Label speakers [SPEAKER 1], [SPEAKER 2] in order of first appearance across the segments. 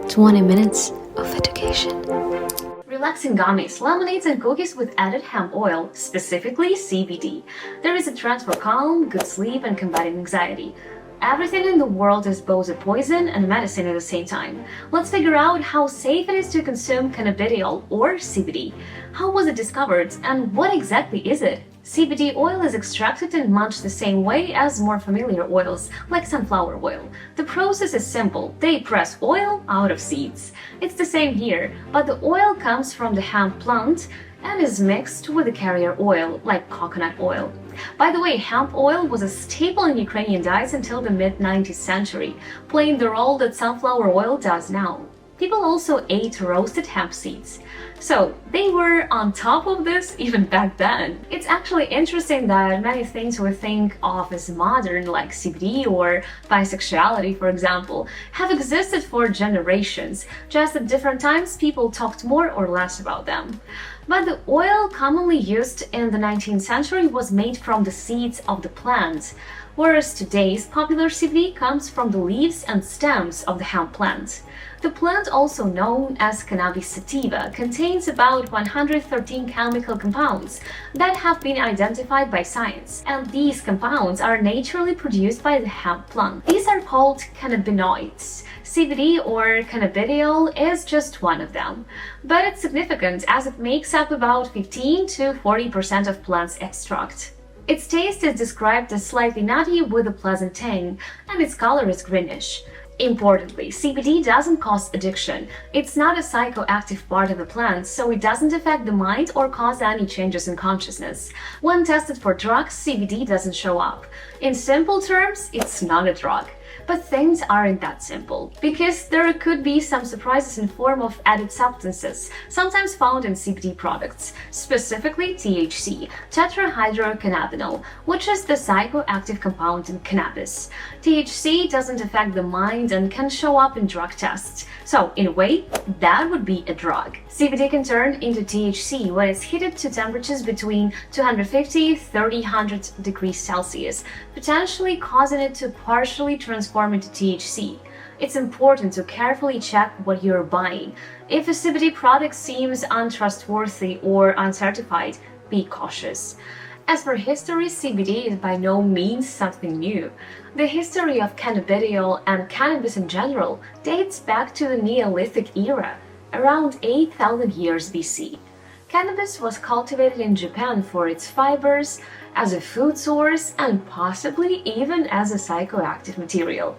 [SPEAKER 1] 20 minutes of education.
[SPEAKER 2] Relaxing gummies, lemonades, and cookies with added hemp oil, specifically CBD. There is a trend for calm, good sleep, and combating anxiety. Everything in the world is both a poison and a medicine at the same time. Let's figure out how safe it is to consume cannabidiol or CBD. How was it discovered and what exactly is it? CBD oil is extracted in much the same way as more familiar oils, like sunflower oil. The process is simple. They press oil out of seeds. It's the same here, but the oil comes from the hemp plant and is mixed with the carrier oil, like coconut oil. By the way, hemp oil was a staple in Ukrainian diets until the mid-19th century, playing the role that sunflower oil does now. People also ate roasted hemp seeds. So they were on top of this even back then. It's actually interesting that many things we think of as modern, like CBD or bisexuality, for example, have existed for generations. Just at different times, people talked more or less about them. But the oil commonly used in the 19th century was made from the seeds of the plant, whereas today's popular CBD comes from the leaves and stems of the hemp plant. The plant, also known as cannabis sativa, contains about 113 chemical compounds that have been identified by science, and these compounds are naturally produced by the hemp plant. These are called cannabinoids. CBD or cannabidiol is just one of them, but it's significant as it makes up about 15 to 40% of plant's extract. Its taste is described as slightly nutty with a pleasant tang, and its color is greenish. Importantly, CBD doesn't cause addiction. It's not a psychoactive part of the plant, so it doesn't affect the mind or cause any changes in consciousness. When tested for drugs, CBD doesn't show up. In simple terms, it's not a drug. But things aren't that simple, because there could be some surprises in form of added substances, sometimes found in CBD products, specifically THC, Tetrahydrocannabinol, which is the psychoactive compound in cannabis. THC doesn't affect the mind and can show up in drug tests, so in a way, that would be a drug. CBD can turn into THC when it's heated to temperatures between 250 to 300 degrees Celsius, potentially causing it to partially transform into THC. It's important to carefully check what you're buying. If a CBD product seems untrustworthy or uncertified, be cautious. As for history, CBD is by no means something new. The history of cannabidiol and cannabis in general dates back to the Neolithic era, around 8,000 years BC. Cannabis was cultivated in Japan for its fibers, as a food source, and possibly even as a psychoactive material.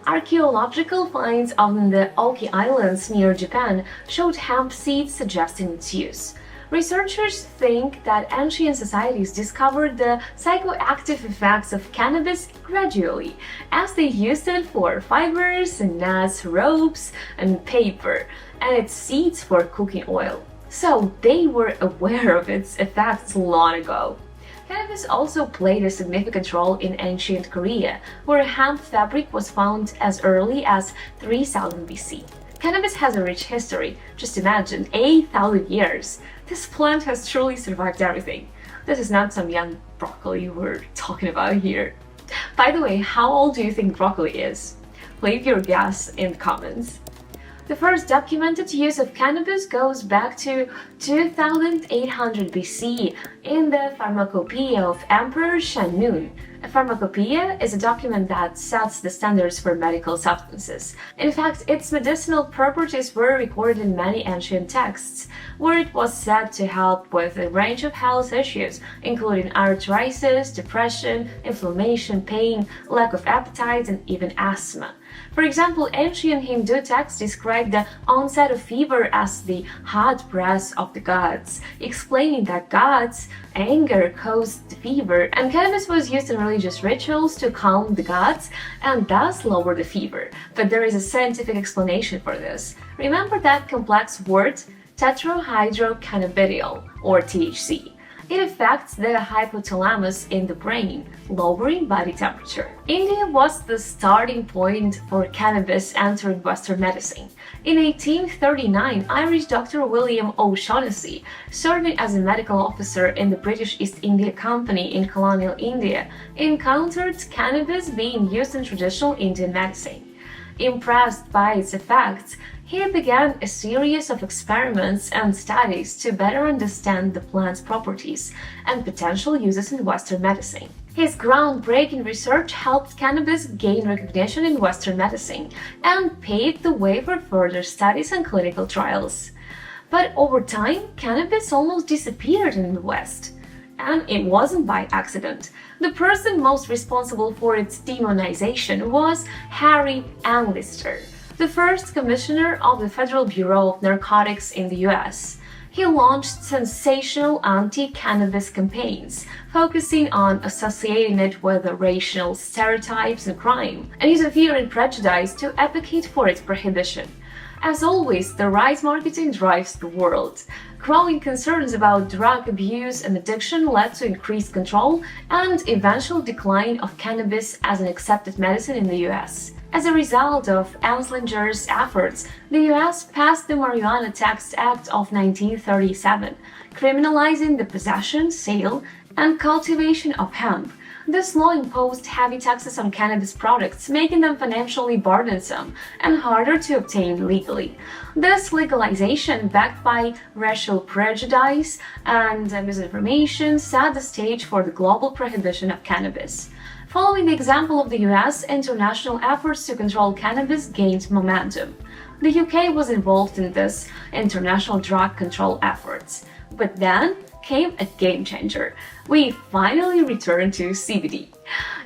[SPEAKER 2] Archaeological finds on the Oki Islands near Japan showed hemp seeds suggesting its use. Researchers think that ancient societies discovered the psychoactive effects of cannabis gradually, as they used it for fibers and nuts, ropes, and paper, and its seeds for cooking oil. So they were aware of its effects long ago. Cannabis also played a significant role in ancient Korea, where hemp fabric was found as early as 3000 BC. Cannabis has a rich history. Just imagine, 8,000 years. This plant has truly survived everything. This is not some young broccoli we're talking about here. By the way, how old do you think broccoli is? Leave your guess in the comments. The first documented use of cannabis goes back to 2800 BC in the Pharmacopoeia of Emperor Shenun. A pharmacopoeia is a document that sets the standards for medical substances. In fact, its medicinal properties were recorded in many ancient texts, where it was said to help with a range of health issues, including arthritis, depression, inflammation, pain, lack of appetite, and even asthma. For example, ancient Hindu texts describe the onset of fever as the hot breath of the gods, explaining that gods' anger caused the fever, and cannabis was used in religious rituals to calm the gods and thus lower the fever. But there is a scientific explanation for this. Remember that complex word, Tetrahydrocannabinol, or THC. It affects the hypothalamus in the brain, lowering body temperature. India was the starting point for cannabis entering Western medicine. In 1839, Irish Dr. William O'Shaughnessy, serving as a medical officer in the British East India Company in colonial India, encountered cannabis being used in traditional Indian medicine. Impressed by its effects, he began a series of experiments and studies to better understand the plant's properties and potential uses in Western medicine. His groundbreaking research helped cannabis gain recognition in Western medicine and paved the way for further studies and clinical trials. But over time, cannabis almost disappeared in the West. And it wasn't by accident. The person most responsible for its demonization was Harry Anlister, the first commissioner of the Federal Bureau of Narcotics in the US. He launched sensational anti-cannabis campaigns, focusing on associating it with the racial stereotypes and crime, and using fear and prejudice to advocate for its prohibition. As always, the right marketing drives the world. Growing concerns about drug abuse and addiction led to increased control and eventual decline of cannabis as an accepted medicine in the US. As a result of Anslinger's efforts, the US passed the Marijuana Tax Act of 1937, criminalizing the possession, sale, and cultivation of hemp. This law imposed heavy taxes on cannabis products, making them financially burdensome and harder to obtain legally. This legalization, backed by racial prejudice and misinformation, set the stage for the global prohibition of cannabis. Following the example of the US, international efforts to control cannabis gained momentum. The UK was involved in this international drug control efforts. But then came a game changer. We finally returned to CBD.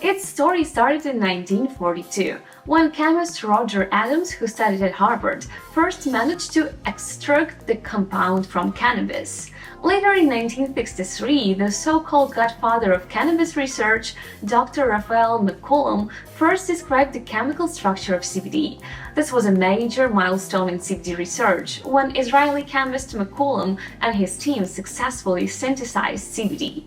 [SPEAKER 2] Its story started in 1942, when chemist Roger Adams, who studied at Harvard, first managed to extract the compound from cannabis. Later in 1963, the so-called godfather of cannabis research, Dr. Raphael McCollum, first described the chemical structure of CBD. This was a major milestone in CBD research, when Israeli chemist McCollum and his team successfully synthesized CBD.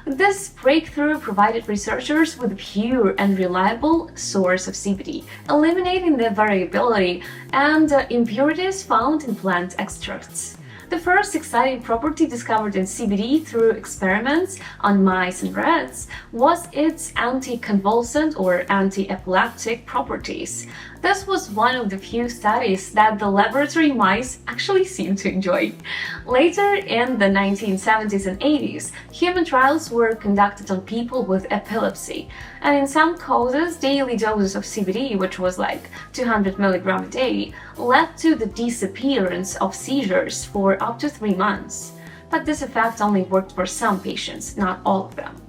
[SPEAKER 2] This breakthrough provided researchers with a pure and reliable source of CBD, eliminating the variability and impurities found in plant extracts. The first exciting property discovered in CBD through experiments on mice and rats was its anticonvulsant or anti-epileptic properties. This was one of the few studies that the laboratory mice actually seemed to enjoy. Later, in the 1970s and 80s, human trials were conducted on people with epilepsy, and in some cases, daily doses of CBD, which was like 200 milligrams a day, led to the disappearance of seizures for up to 3 months. But this effect only worked for some patients, not all of them.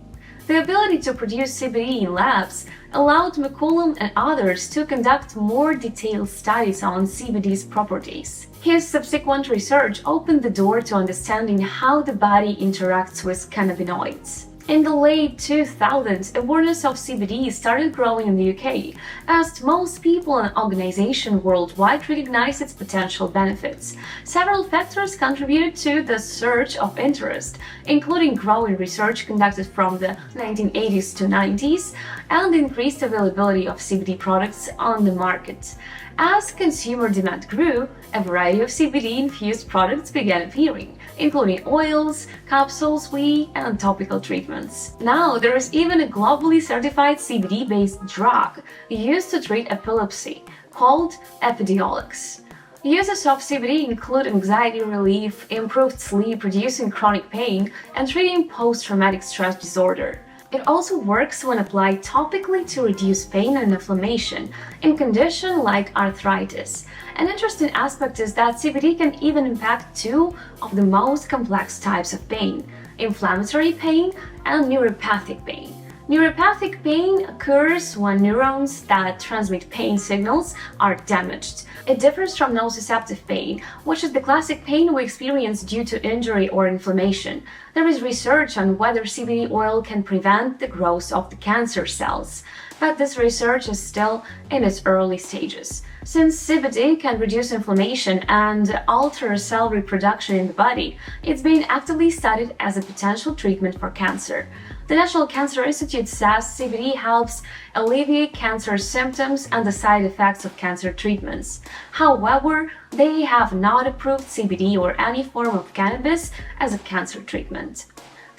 [SPEAKER 2] The ability to produce CBD in labs allowed McCollum and others to conduct more detailed studies on CBD's properties. His subsequent research opened the door to understanding how the body interacts with cannabinoids. In the late 2000s, awareness of CBD started growing in the UK, as most people and organizations worldwide recognized its potential benefits. Several factors contributed to the surge of interest, including growing research conducted from the 1980s to 90s and increased availability of CBD products on the market. As consumer demand grew, a variety of CBD-infused products began appearing, including oils, capsules, whey, and topical treatments. Now, there is even a globally certified CBD-based drug used to treat epilepsy, called Epidiolex. Uses of CBD include anxiety relief, improved sleep, reducing chronic pain, and treating post-traumatic stress disorder. It also works when applied topically to reduce pain and inflammation in conditions like arthritis. An interesting aspect is that CBD can even impact two of the most complex types of pain: inflammatory pain and neuropathic pain. Neuropathic pain occurs when neurons that transmit pain signals are damaged. It differs from nociceptive pain, which is the classic pain we experience due to injury or inflammation. There is research on whether CBD oil can prevent the growth of the cancer cells, but this research is still in its early stages. Since CBD can reduce inflammation and alter cell reproduction in the body, it's being actively studied as a potential treatment for cancer. The National Cancer Institute says CBD helps alleviate cancer symptoms and the side effects of cancer treatments. However, they have not approved CBD or any form of cannabis as a cancer treatment.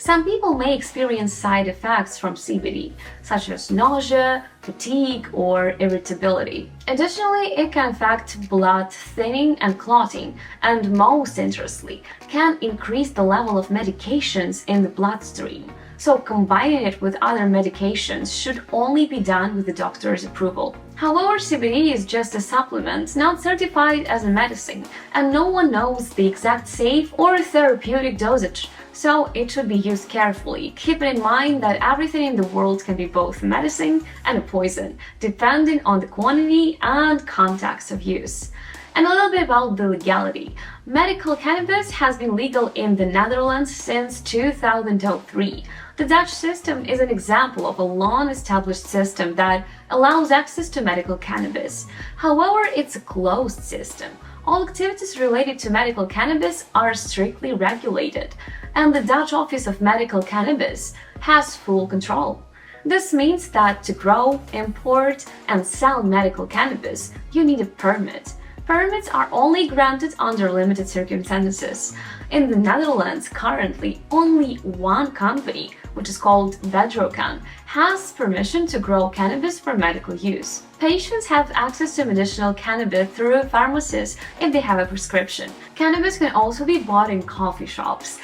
[SPEAKER 2] Some people may experience side effects from CBD, such as nausea, fatigue, or irritability. Additionally, it can affect blood thinning and clotting, and most interestingly, can increase the level of medications in the bloodstream. So combining it with other medications should only be done with the doctor's approval. However, CBD is just a supplement, not certified as a medicine, and no one knows the exact safe or therapeutic dosage, so it should be used carefully, keeping in mind that everything in the world can be both medicine and a poison, depending on the quantity and context of use. And a little bit about the legality. Medical cannabis has been legal in the Netherlands since 2003. The Dutch system is an example of a long-established system that allows access to medical cannabis. However, it's a closed system. All activities related to medical cannabis are strictly regulated, and the Dutch Office of Medical Cannabis has full control. This means that to grow, import, and sell medical cannabis, you need a permit. Permits are only granted under limited circumstances. In the Netherlands, currently, only one company, which is called Bedrocan, has permission to grow cannabis for medical use. Patients have access to medicinal cannabis through pharmacies if they have a prescription. Cannabis can also be bought in coffee shops.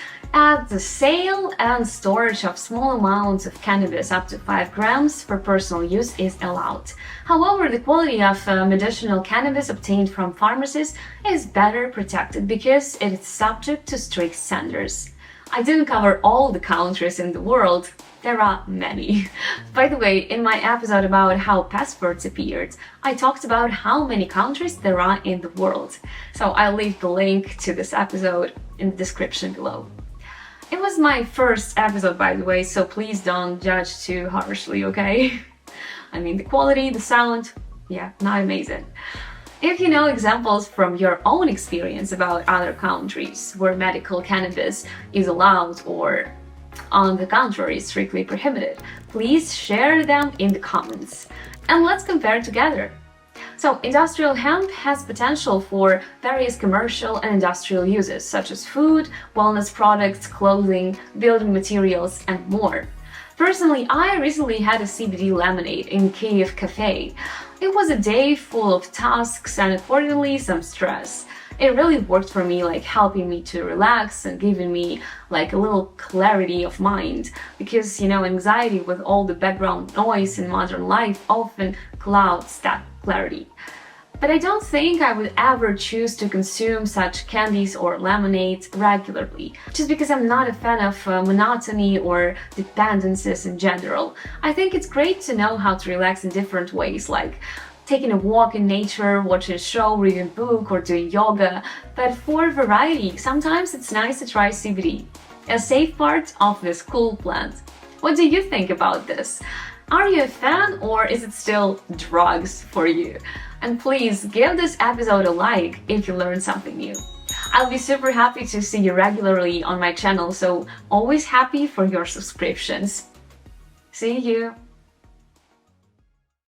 [SPEAKER 2] The sale and storage of small amounts of cannabis up to 5 grams for personal use is allowed. However, the quality of medicinal cannabis obtained from pharmacies is better protected because it is subject to strict standards. I didn't cover all the countries in the world. There are many. By the way, in my episode about how passports appeared, I talked about how many countries there are in the world. So I'll leave the link to this episode in the description below. It was my first episode, by the way, so please don't judge too harshly, okay? I mean, the quality, the sound, yeah, not amazing. If you know examples from your own experience about other countries where medical cannabis is allowed or, on the contrary, strictly prohibited, please share them in the comments. And let's compare together. So, industrial hemp has potential for various commercial and industrial uses, such as food, wellness products, clothing, building materials, and more. Personally, I recently had a CBD lemonade in Kyiv Cafe. It was a day full of tasks and accordingly some stress. It really worked for me, like helping me to relax and giving me like a little clarity of mind, because anxiety with all the background noise in modern life often clouds that clarity. But I don't think I would ever choose to consume such candies or lemonades regularly, just because I'm not a fan of monotony or dependencies in general. I think it's great to know how to relax in different ways, like taking a walk in nature, watching a show, reading a book, or doing yoga. But for variety, sometimes it's nice to try CBD, a safe part of this cool plant. What do you think about this? Are you a fan, or is it still drugs for you? And please give this episode a like if you learned something new. I'll be super happy to see you regularly on my channel, so always happy for your subscriptions. See you!